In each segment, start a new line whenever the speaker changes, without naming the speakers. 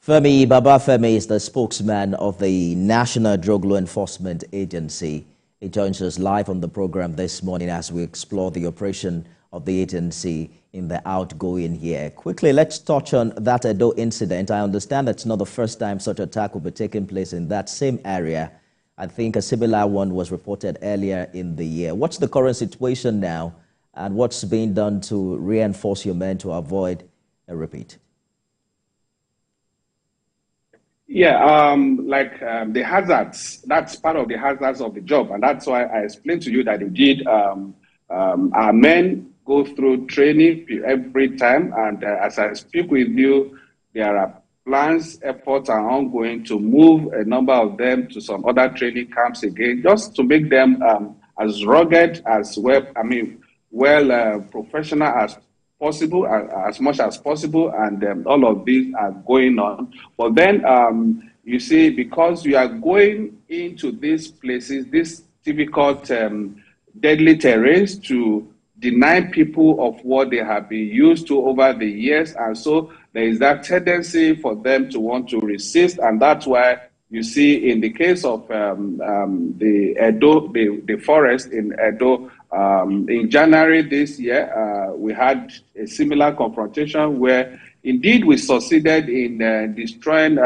Femi Babafemi is the spokesman of the National Drug Law Enforcement Agency. He joins us live on the program this morning as we explore the operation of the agency in the outgoing year. Quickly, let's touch on that Edo incident. I understand that's not the first time such attack will be taking place in that same area. I think a similar one was reported earlier in the year. What's the current situation now, and what's being done to reinforce your men to avoid a repeat?
Yeah, the hazards, that's part of the hazards of the job. And that's why I explained to you that indeed our men go through training every time. And as I speak with you, there are plans, efforts are ongoing to move a number of them to some other training camps again, just to make them as rugged, as professional as possible, as much as possible, and all of these are going on. But then, you see, because you are going into these places, these difficult, deadly terrains, to deny people of what they have been used to over the years, and so there is that tendency for them to want to resist, and that's why you see in the case of the Edo, the forest in Edo, in January this year, we had a similar confrontation where indeed we succeeded in destroying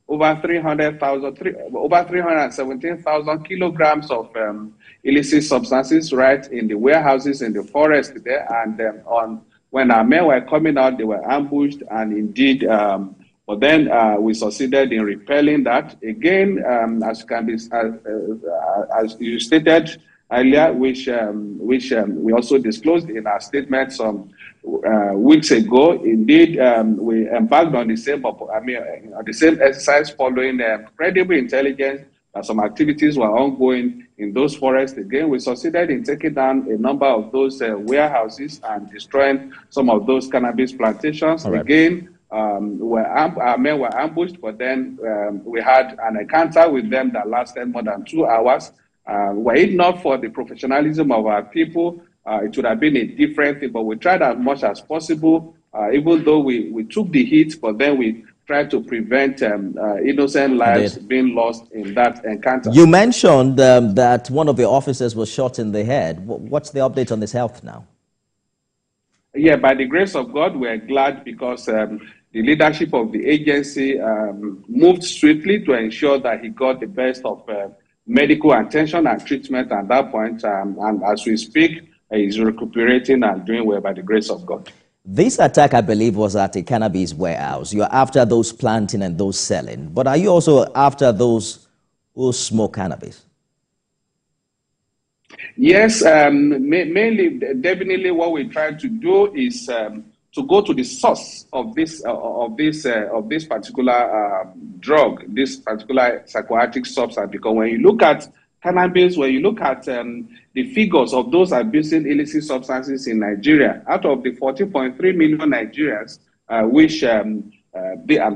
over 317,000 kilograms of illicit substances right in the warehouses in the forest there. And when our men were coming out, they were ambushed, and indeed, but then we succeeded in repelling that. Again, as you stated earlier, which we also disclosed in our statement some weeks ago. Indeed, we embarked on the same exercise following credible intelligence that some activities were ongoing in those forests. Again, we succeeded in taking down a number of those warehouses and destroying some of those cannabis plantations. Right. Again, our men were ambushed, but then we had an encounter with them that lasted more than 2 hours. Were it not for the professionalism of our people, it would have been a different thing, but we tried as much as possible, even though we took the heat, but then we tried to prevent innocent lives being lost in that encounter.
You mentioned that one of the officers was shot in the head. What's the update on his health now?
Yeah, by the grace of God, we're glad because the leadership of the agency moved swiftly to ensure that he got the best of medical attention and treatment at that point. And as we speak, he's recuperating and doing well by the grace of God.
This attack, I believe, was at a cannabis warehouse. You're after those planting and those selling. But are you also after those who smoke cannabis?
Yes, mainly, definitely what we try to do is to go to the source of this particular drug, this particular psychoactive substance. Because when you look at cannabis, when you look at the figures of those abusing illicit substances in Nigeria, out of the 14.3 million Nigerians, which I'm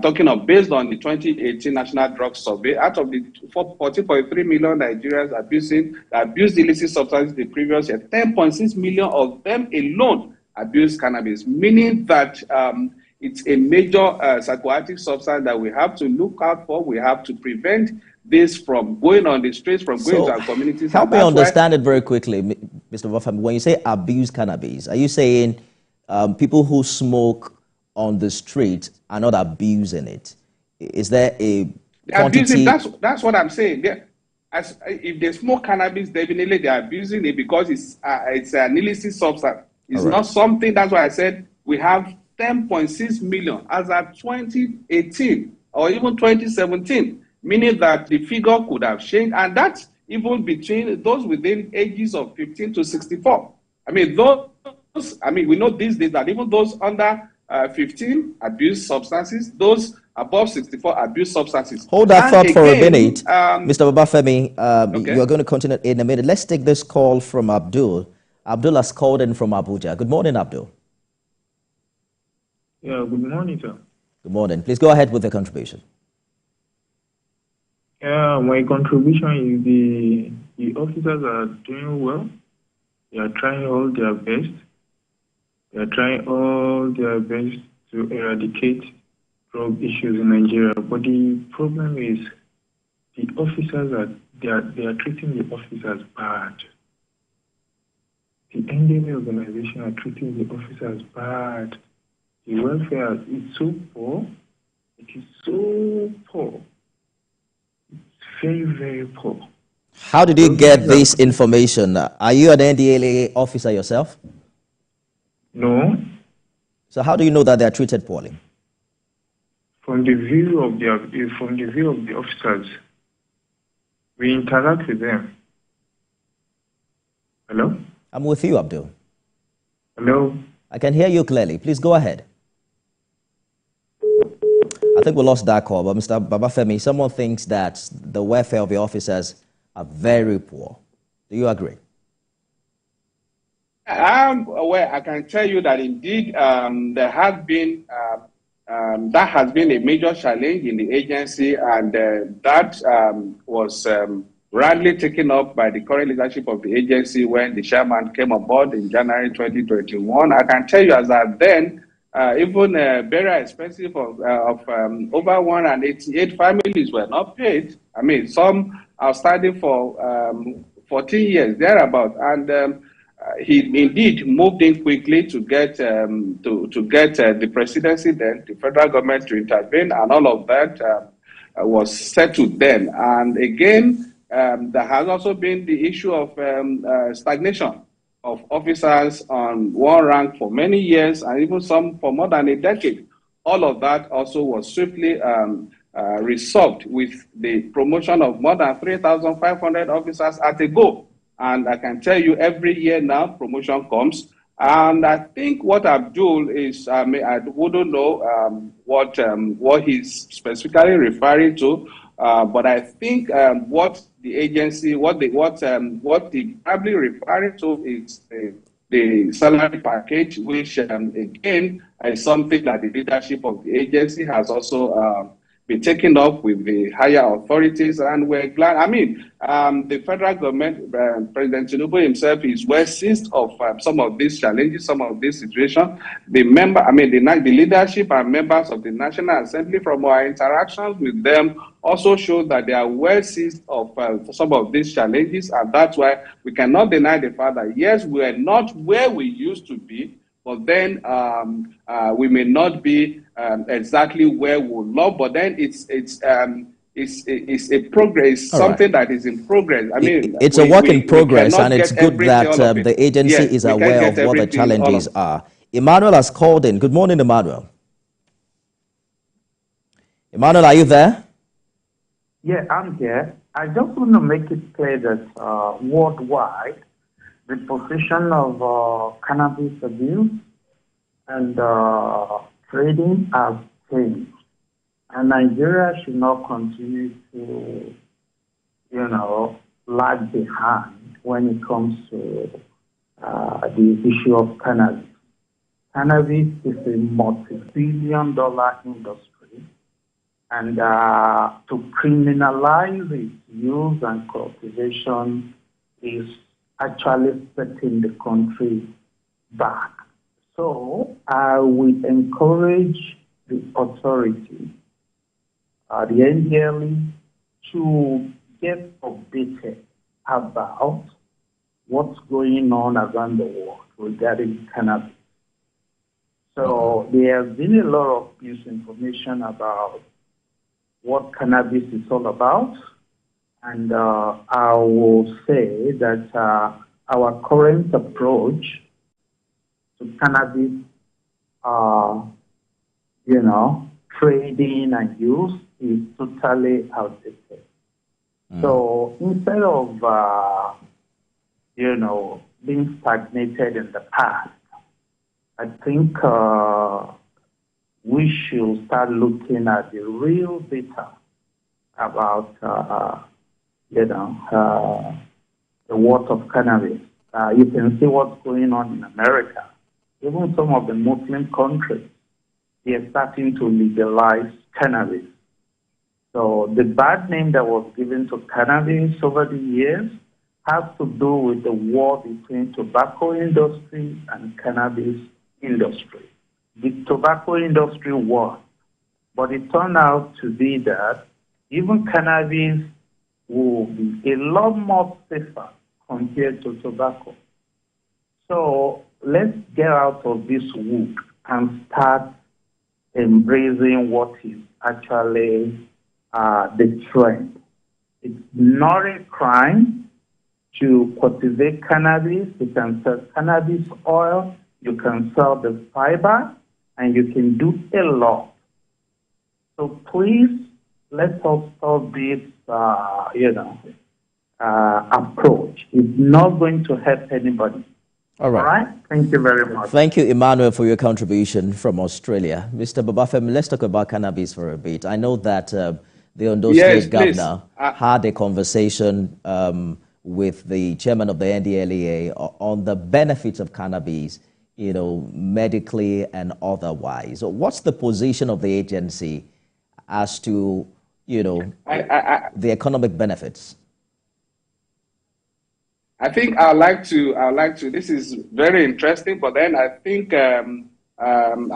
talking of based on the 2018 National Drug Survey, out of the 14.3 million Nigerians abused illicit substances the previous year, 10.6 million of them alone abuse cannabis, meaning that it's a major psychoactive substance that we have to look out for. We have to prevent this from going on the streets, from going to our communities.
Help me understand it very quickly, Mr. Babafemi. When you say abuse cannabis, are you saying people who smoke on the street are not abusing it? Is there a quantity?
That's what I'm saying. If they smoke cannabis, definitely they're abusing it because it's an illicit substance. It's not something. That's why I said we have 10.6 million as of 2018 or even 2017, meaning that the figure could have changed, and that's even between those within ages of 15 to 64. We know these days that even those under 15 abuse substances, those above 64 abuse substances.
Hold that thought for a minute, Mr. Babafemi. Okay. You are going to continue in a minute. Let's take this call from Abdul. Abdul has called in from Abuja. Good morning, Abdul.
Yeah, good morning, sir.
Good morning. Please go ahead with the contribution.
Yeah, my contribution is the officers are doing well. They are trying all their best. They are trying all their best to eradicate drug issues in Nigeria, but the problem is the officers they are treating the officers bad. The NDLEA organization are treating the officers bad. The welfare is so poor. It is so poor. It's very, very poor.
How did you get this information? Are you an NDLEA officer yourself?
No.
So how do you know that they are treated poorly?
From the view of the officers, we interact with them. Hello?
I'm with you, Abdul.
Hello?
I can hear you clearly. Please go ahead. I think we lost that call, but Mr. Babafemi, someone thinks that the welfare of your officers are very poor. Do you agree?
Well, I can tell you that indeed there has been that has been a major challenge in the agency, and that was radically taken up by the current leadership of the agency when the chairman came on board in January 2021. I can tell you as that then, even burial expenses of over 188 families were not paid. I mean, some are standing for 14 years, thereabout, and he indeed moved in quickly to get the presidency then, the federal government to intervene, and all of that was settled then. And again, there has also been the issue of stagnation of officers on one rank for many years, and even some for more than a decade. All of that also was swiftly resolved with the promotion of more than 3,500 officers at a go. And I can tell you every year now, promotion comes. And I think what Abdul is, I wouldn't know what he's specifically referring to, but I think what the agency, what he probably referring to is the salary package, which again is something that the leadership of the agency has also been taken up with the higher authorities, and we're glad. I mean, the federal government, President Tinubu himself, is well seized of some of these challenges, some of these situations. The leadership and members of the National Assembly, from our interactions with them, also show that they are well seized of some of these challenges, and that's why we cannot deny the fact that yes, we are not where we used to be, but then we may not be exactly where we would love, but then it's a progress, something that is in progress. I mean,
it's a work in progress, and it's good that the agency is aware of what the challenges are. Emmanuel has called in. Good morning, Emmanuel. Emmanuel, are you there?
Yeah, I'm here. I just want to make it clear that worldwide, the position of cannabis abuse and trading has changed. And Nigeria should not continue to, lag behind when it comes to the issue of cannabis. Cannabis is a multi-billion-dollar industry. And to criminalize its use and cultivation is actually setting the country back. So I would encourage the authority, the NDLEA, to get updated about what's going on around the world regarding cannabis. So there has been a lot of misinformation about what cannabis is all about. And I will say that our current approach to cannabis, trading and use is totally outdated. So instead of, being stagnated in the past, I think we should start looking at the real data about the worth of cannabis. You can see what's going on in America. Even some of the Muslim countries, they are starting to legalize cannabis. So the bad name that was given to cannabis over the years has to do with the war between tobacco industry and cannabis industry. The tobacco industry won, But it turned out to be that even cannabis will be a lot more safer compared to tobacco. So let's get out of this wood and start embracing what is actually the trend. It's not a crime to cultivate cannabis. You can sell cannabis oil, you can sell the fiber, and you can do a lot. So please, let us stop this, approach. It's not going to help anybody.
All right.
All right? Thank you very much.
Thank you, Emmanuel, for your contribution from Australia. Mr. Babafemi, let's talk about cannabis for a bit. I know that the Ondo State governor had a conversation with the chairman of the NDLEA on the benefits of cannabis, medically and otherwise. So what's the position of the agency as to, the economic benefits?
I think I'd like to, this is very interesting, but then I think I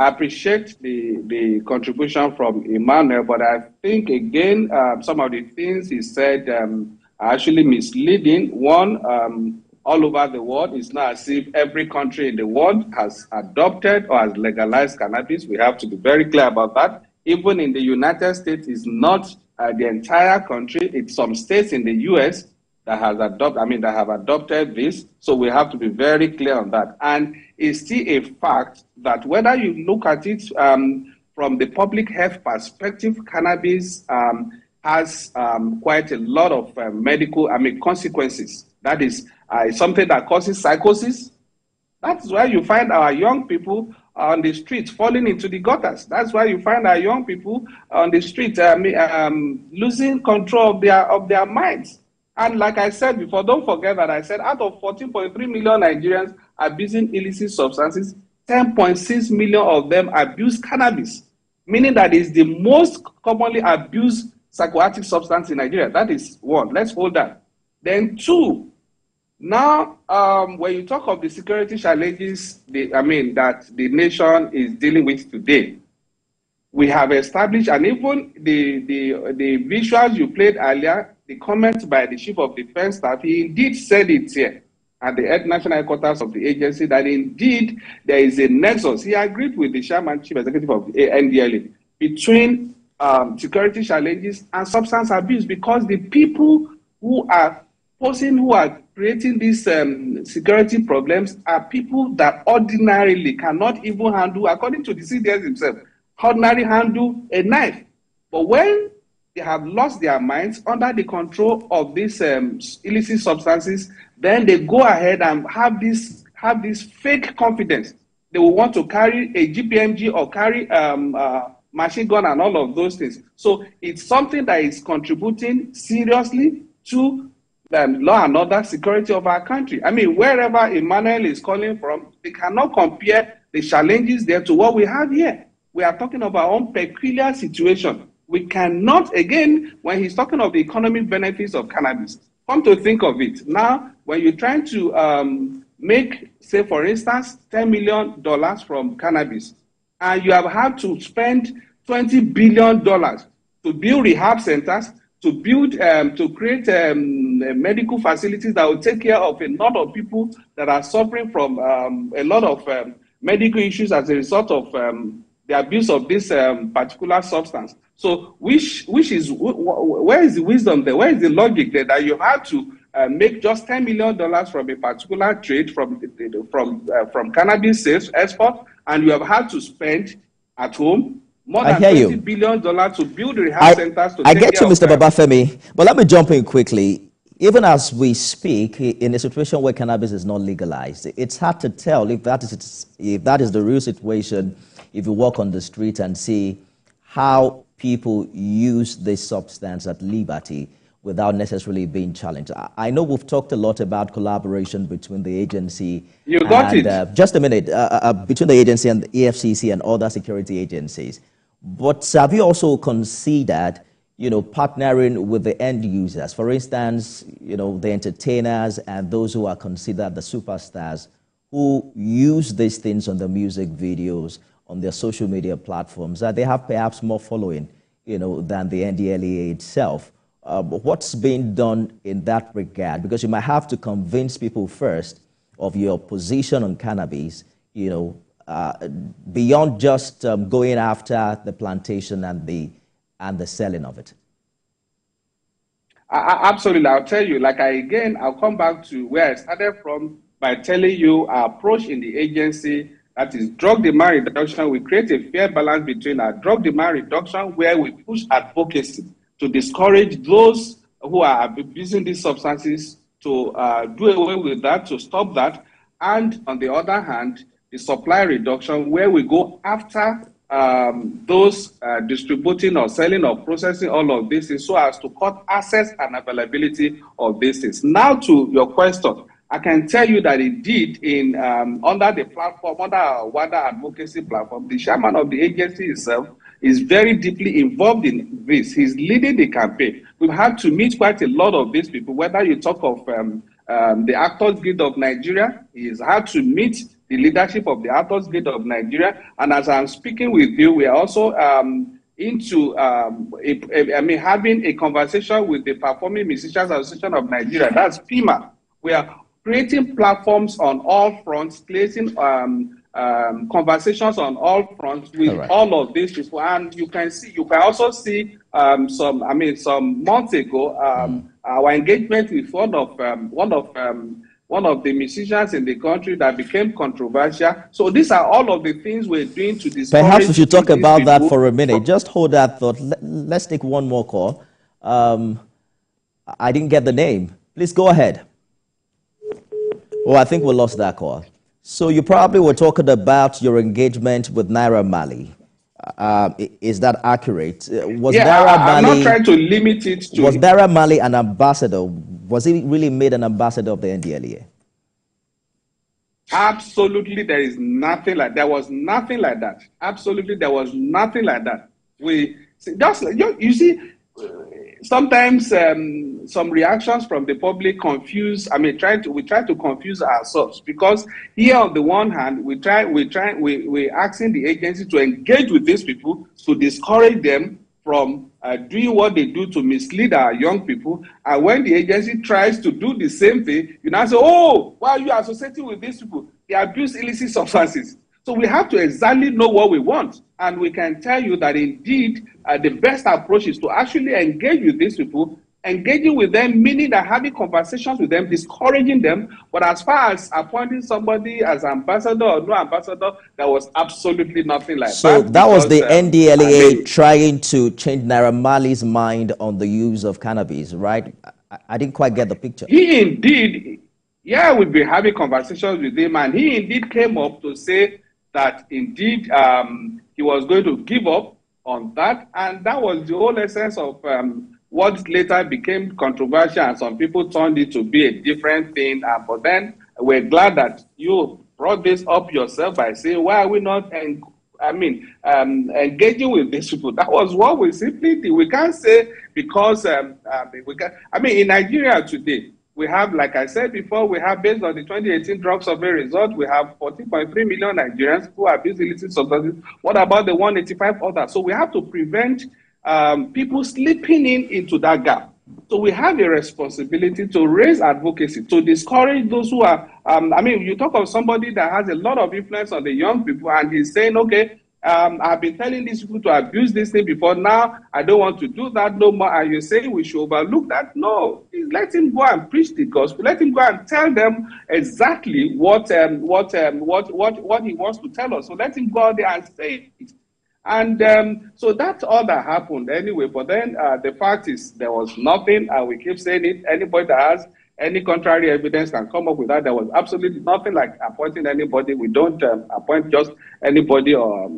appreciate the contribution from Emmanuel, but I think, again, some of the things he said are actually misleading. One, all over the world, it's not as if every country in the world has adopted or has legalized cannabis. We have to be very clear about that. Even in the United States, it's not the entire country. It's some states in the U.S. that have adopted this. So we have to be very clear on that. And it's still a fact that whether you look at it from the public health perspective, cannabis has quite a lot of medical, consequences. That is something that causes psychosis. That's why you find our young people on the streets falling into the gutters. That's why you find our young people on the streets losing control of their minds. And like I said before, don't forget that I said out of 14.3 million Nigerians abusing illicit substances, 10.6 million of them abuse cannabis, meaning that it's the most commonly abused psychoactive substance in Nigeria. That is one. Let's hold that. Then two, now, when you talk of the security challenges, that the nation is dealing with today, we have established, and even the visuals you played earlier, the comments by the Chief of Defense Staff, he indeed said it here at the national headquarters of the agency that indeed there is a nexus. He agreed with the Chairman, Chief Executive of the NDLEA, between security challenges and substance abuse, because the people who are creating these security problems are people that ordinarily cannot even handle, according to the CDS himself, ordinarily handle a knife. But when they have lost their minds under the control of these illicit substances, then they go ahead and have this fake confidence. They will want to carry a GPMG or carry machine gun and all of those things. So it's something that is contributing seriously to law and order security of our country. Wherever Emmanuel is calling from, they cannot compare the challenges there to what we have here. We are talking about our own peculiar situation. We cannot, again, when he's talking of the economic benefits of cannabis, come to think of it. Now, when you're trying to make, say, for instance, $10 million from cannabis, and you have had to spend $20 billion to build rehab centers, to build, to create medical facilities that will take care of a lot of people that are suffering from a lot of medical issues as a result of the abuse of this particular substance. So, where is the wisdom there? Where is the logic there that you have to make just $10 million from a particular trade from cannabis sales export, and you have had to spend at home more than $20 billion to build rehab centers to
I get you, Mr. Babafemi, but let me jump in quickly. Even as we speak, in a situation where cannabis is not legalized, it's hard to tell if that is the real situation. If you walk on the street and see how people use this substance at liberty without necessarily being challenged. I know we've talked a lot about collaboration between the agency.
You got it.
Just a minute. Between the agency and the EFCC and other security agencies. But have you also considered, partnering with the end users? For instance, the entertainers and those who are considered the superstars who use these things on the music videos on their social media platforms, that they have perhaps more following, than the NDLEA itself. But what's being done in that regard? Because you might have to convince people first of your position on cannabis, beyond just going after the plantation and the selling of it.
Absolutely. I'll tell you, I'll come back to where I started from by telling you our approach in the agency, that is drug demand reduction. We create a fair balance between our drug demand reduction, where we push advocacy to discourage those who are abusing these substances, to do away with that, to stop that. And on the other hand, the supply reduction, where we go after those distributing or selling or processing all of this is so as to cut access and availability of these things. Now to your question, I can tell you that indeed in under the platform, under our wider advocacy platform, the chairman of the agency itself is very deeply involved in this. He's leading the campaign. We've had to meet quite a lot of these people, whether you talk of the Actors Guild of Nigeria. He's had to meet the leadership of the Actors Guild of Nigeria. And as I'm speaking with you, we are also into having a conversation with the Performing Musicians Association of Nigeria. That's PIMA. We are creating platforms on all fronts, creating conversations on all fronts with all of these people. And you can also see some months ago, our engagement with one of the musicians in the country that became controversial. So these are all of the things we're doing to discourage.
Perhaps we should talk about that for a minute. Just hold that thought. Let's take one more call. I didn't get the name. Please go ahead. Oh, I think we lost that call. So you probably were talking about your engagement with Naira Marley. Is that accurate?
I'm not trying to limit it to...
Was Naira Marley an ambassador? Was he really made an ambassador of the NDLEA?
Absolutely, there is nothing like that. There was nothing like that. Absolutely, there was nothing like that. You see, sometimes some reactions from the public confuse. We try to confuse ourselves, because here on the one hand, we're asking the agency to engage with these people to discourage them from doing what they do to mislead our young people. And when the agency tries to do the same thing, you now say, oh, why are you associating with these people? They abuse illicit substances. So we have to exactly know what we want. And we can tell you that indeed the best approach is to actually engage with these people. Engaging with them, meaning that having conversations with them, discouraging them. But as far as appointing somebody as ambassador or no ambassador, there was absolutely nothing like that.
So that was the NDLEA trying to change Naira Marley's mind on the use of cannabis, right? I didn't quite get the picture.
He indeed, we've been having conversations with him, and he indeed came up to say that indeed he was going to give up on that. And that was the whole essence of what later became controversial, and some people turned it to be a different thing. But then we're glad that you brought this up yourself by saying, why are we not engaging with these people? That was what we simply did. We can't say because in Nigeria today, we have, like I said before, we have, based on the 2018 drug survey result, we have 14.3 million Nigerians who abuse illicit substances. What about the 185 others? So we have to prevent people slipping into that gap. So we have a responsibility to raise advocacy, to discourage those who are, you talk of somebody that has a lot of influence on the young people, and he's saying, okay, I've been telling these people to abuse this thing before, now I don't want to do that no more, and you're saying we should overlook that? No, let him go and preach the gospel. Let him go and tell them exactly what he wants to tell us. So let him go out there and say it. And so that's all that happened anyway. But then the fact is, there was nothing, and we keep saying it. Anybody that has any contrary evidence can come up with that. There was absolutely nothing like appointing anybody. We don't appoint just anybody or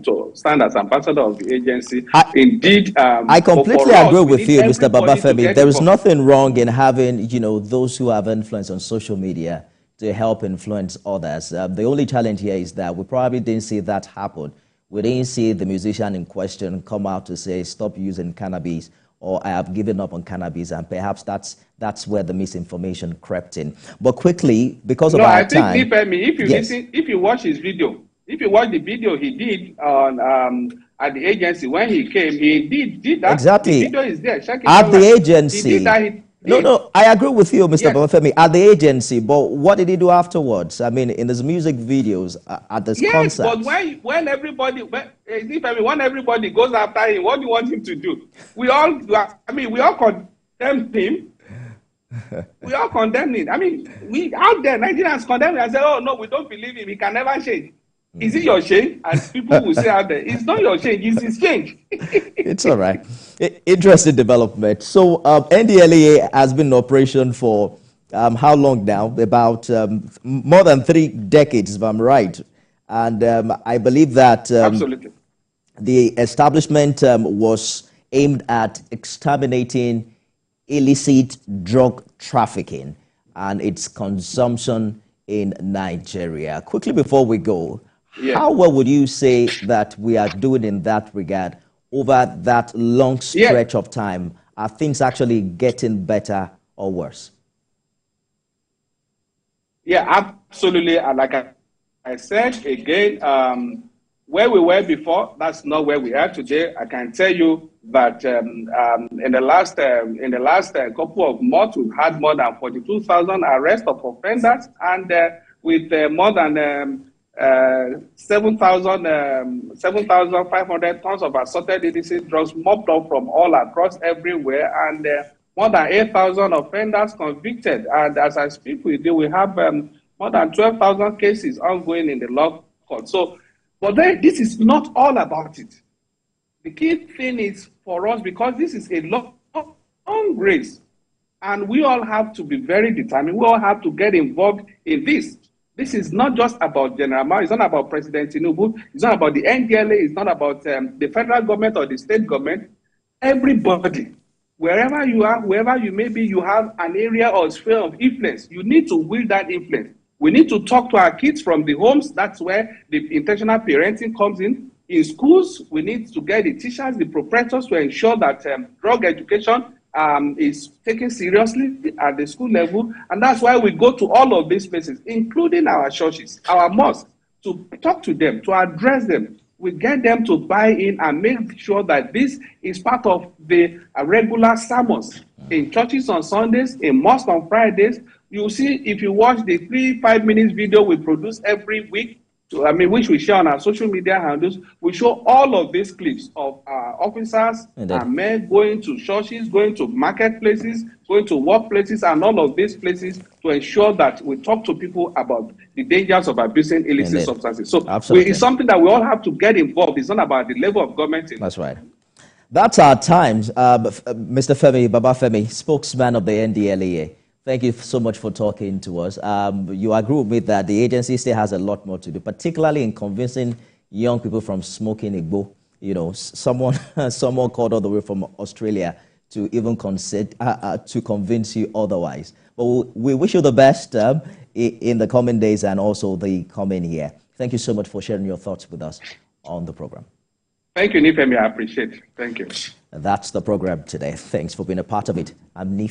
to stand as ambassador of the agency.
I completely agree with you, Mr. Babafemi. There is nothing wrong in having, those who have influence on social media to help influence others. The only challenge here is that we probably didn't see that happen. We didn't see the musician in question come out to say, stop using cannabis, or I have given up on cannabis, and perhaps that's where the misinformation crept in. But quickly, because of our time...
I think, Femi, if you watch his video, If you watch the video he did on at the agency when he came, he did that.
Exactly.
The video is there. Check it
At
out.
the agency.
He did that. He did.
No, I agree with you, Mr.
Yes.
Babafemi, at the agency, but what did he do afterwards? I mean, in his music videos, at this concert.
Yes, but when everybody goes after him, what do you want him to do? We all condemn him. We all condemn him. I mean, we out there, Nigerians condemn him and say, oh, no, we don't believe him. He can never change. Is it your change? As people will say out there, it's not your change, it's his change.
It's all right. Interesting development. So NDLEA has been in operation for how long now? About more than 3 decades, if I'm right. And I believe that
Absolutely.
the establishment was aimed at exterminating illicit drug trafficking and its consumption in Nigeria. Quickly before we go, how well would you say that we are doing in that regard over that long stretch of time? Are things actually getting better or worse?
Yeah, absolutely. And like I said again, where we were before, that's not where we are today. I can tell you that in the last couple of months, we've had more than 42,000 arrests of offenders, and with more than 7,500 tons of assorted illicit drugs mopped up from all across everywhere, and more than 8,000 offenders convicted. And as I speak with you, we have more than 12,000 cases ongoing in the law court. So, but then this is not all about it. The key thing is for us, because this is a long race, and we all have to be very determined. We all have to get involved in this. This is not just about General Mao. It's not about President Tinubu. It's not about the NDLEA. It's not about the federal government or the state government. Everybody, wherever you are, wherever you may be, you have an area or sphere of influence. You need to wield that influence. We need to talk to our kids from the homes. That's where the intentional parenting comes in. In schools, we need to get the teachers, the proprietors to ensure that drug education is taken seriously at the school level. And that's why we go to all of these places, including our churches, our mosques, to talk to them, to address them. We get them to buy in and make sure that this is part of the regular sermons in churches on Sundays, in mosques on Fridays. You see, if you watch the 3-5 minutes video we produce every week, which we share on our social media handles, we show all of these clips of officers and men going to churches, going to marketplaces, going to workplaces, and all of these places to ensure that we talk to people about the dangers of abusing illicit substances. So it's something that we all have to get involved. It's not about the level of government.
That's right. That's our time. Mr. Femi Babafemi, spokesman of the NDLEA. Thank you so much for talking to us. You agree with me that the agency still has a lot more to do, particularly in convincing young people from smoking igbo. You know, someone called all the way from Australia to even to convince you otherwise. But we wish you the best in the coming days and also the coming year. Thank you so much for sharing your thoughts with us on the program.
Thank you, Nifemi. I appreciate it. Thank you.
That's the program today. Thanks for being a part of it. I'm Nifemi.